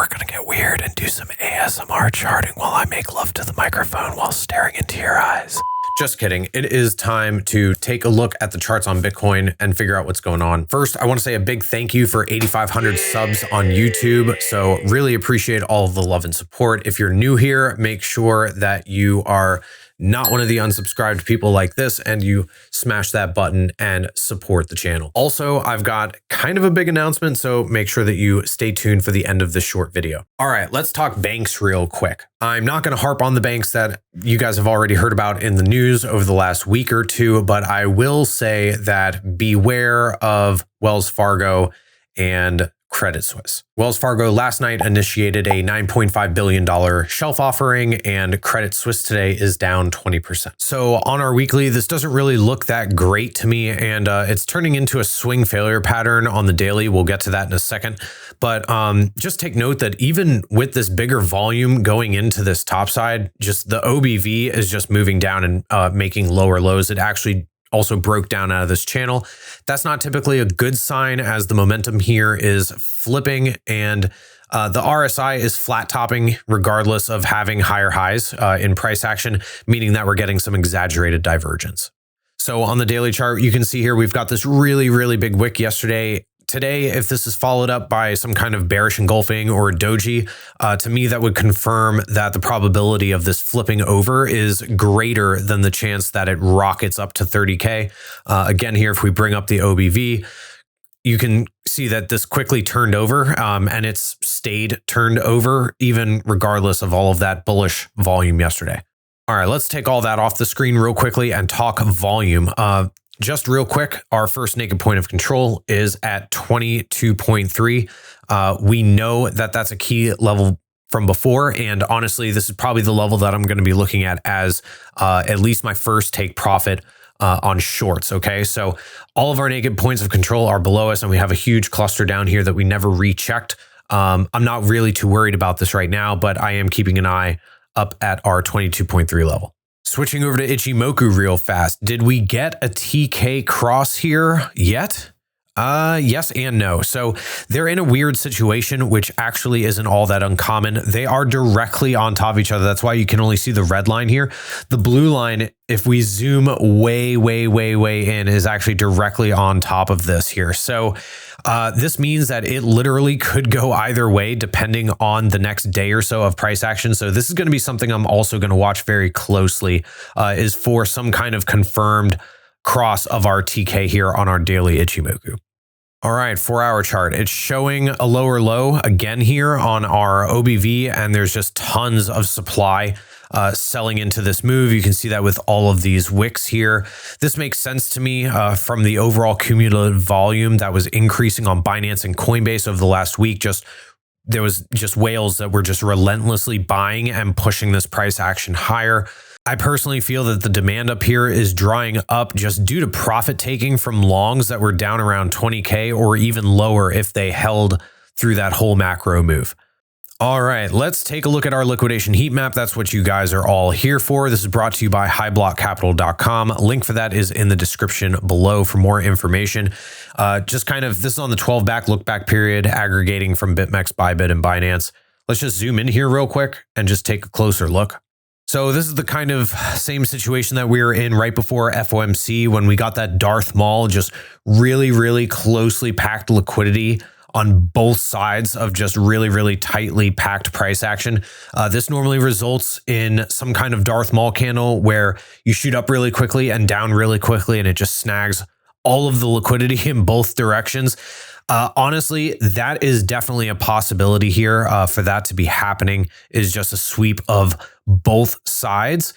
gonna get weird and do some ASMR charting while I make love to the microphone while staring into your eyes. Just kidding. It is time to take a look at the charts on Bitcoin and figure out what's going on. First, I want to say a big thank you for 8,500 subs on YouTube. So really appreciate all of the love and support. If you're new here, make sure that you are not one of the unsubscribed people like this and you smash that button and support the channel. Also, I've got kind of a big announcement, so make sure that you stay tuned for the end of this short video. All right, let's talk banks real quick. I'm not going to harp on the banks that you guys have already heard about in the news over the last week or two, but I will say that beware of Wells Fargo and Credit Suisse. Wells Fargo last night initiated a $9.5 billion shelf offering, and Credit Suisse today is down 20%. So on our weekly, this doesn't really look that great to me, and it's turning into a swing failure pattern on the daily. We'll get to that in a second. But just take note that even with this bigger volume going into this top side, just the OBV is just moving down and making lower lows. It actually also broke down out of this channel. That's not typically a good sign, as the momentum here is flipping and the RSI is flat topping regardless of having higher highs in price action, meaning that we're getting some exaggerated divergence. So on the daily chart, you can see here we've got this really big wick yesterday. Today, if this is followed up by some kind of bearish engulfing or doji, to me, that would confirm that the probability of this flipping over is greater than the chance that it rockets up to 30K. Again, here, if we bring up the OBV, you can see that this quickly turned over and it's stayed turned over, even regardless of all of that bullish volume yesterday. All right, let's take all that off the screen real quickly and talk volume. Just real quick, our first naked point of control is at 22.3. We know that that's a key level from before. And honestly, this is probably the level that I'm going to be looking at as at least my first take profit on shorts. Okay, so all of our naked points of control are below us and we have a huge cluster down here that we never rechecked. I'm not really too worried about this right now, but I am keeping an eye up at our 22.3 level. Switching over to Ichimoku real fast. Did we get a TK cross here yet? Yes and no. So they're in a weird situation, which actually isn't all that uncommon. They are directly on top of each other. That's why you can only see the red line here. The blue line, if we zoom way in, is actually directly on top of this here. So this means that it literally could go either way depending on the next day or so of price action. So this is going to be something I'm also going to watch very closely, is for some kind of confirmed cross of our TK here on our daily Ichimoku. All right, 4-hour chart. It's showing a lower low again here on our OBV, and there's just tons of supply selling into this move. You can see that with all of these wicks here. This makes sense to me from the overall cumulative volume that was increasing on Binance and Coinbase over the last week. There was just whales that were just relentlessly buying and pushing this price action higher. I personally feel that the demand up here is drying up just due to profit taking from longs that were down around 20K or even lower if they held through that whole macro move. All right, let's take a look at our liquidation heat map. That's what you guys are all here for. This is brought to you by highblockcapital.com. Link for that is in the description below for more information. This is on the 12 back look back period, aggregating from BitMEX, Bybit, and Binance. Let's just zoom in here real quick and just take a closer look. So this is the kind of same situation that we were in right before FOMC when we got that Darth Maul, just really closely packed liquidity on both sides of just really tightly packed price action. This normally results in some kind of Darth Maul candle where you shoot up really quickly and down really quickly, and it just snags all of the liquidity in both directions. Honestly, that is definitely a possibility here for that to be happening, is just a sweep of both sides.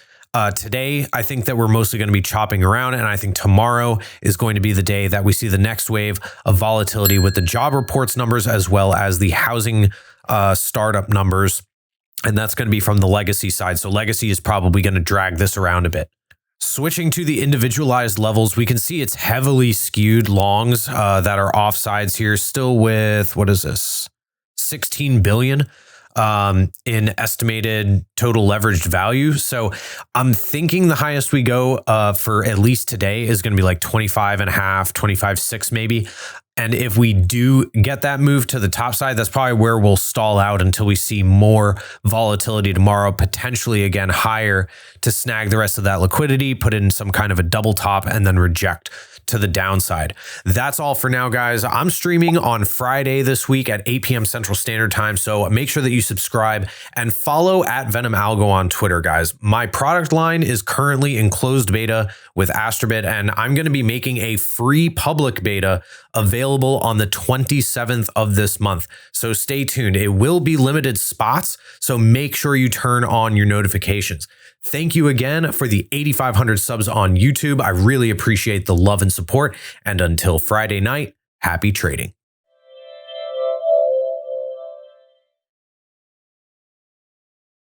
Today, I think that we're mostly going to be chopping around, and I think tomorrow is going to be the day that we see the next wave of volatility with the job reports numbers as well as the housing startup numbers. And that's going to be from the legacy side. So legacy is probably going to drag this around a bit. Switching to the individualized levels, we can see it's heavily skewed longs that are offsides here, still with, what is this, 16 billion in estimated total leveraged value. So I'm thinking the highest we go for at least today is going to be like 25.5, 25.6 maybe. And if we do get that move to the top side, that's probably where we'll stall out until we see more volatility tomorrow, potentially again higher, to snag the rest of that liquidity, put in some kind of a double top, and then reject to the downside. That's all for now, guys. I'm streaming on Friday this week at 8 p.m. Central Standard Time, so make sure that you subscribe and follow at Venom Algo on Twitter, guys. My product line is currently in closed beta with Astrobit, and I'm going to be making a free public beta available on the 27th of this month. So stay tuned. It will be limited spots, so make sure you turn on your notifications. Thank you again for the 8,500 subs on YouTube. I really appreciate the love and support. And until Friday night, happy trading.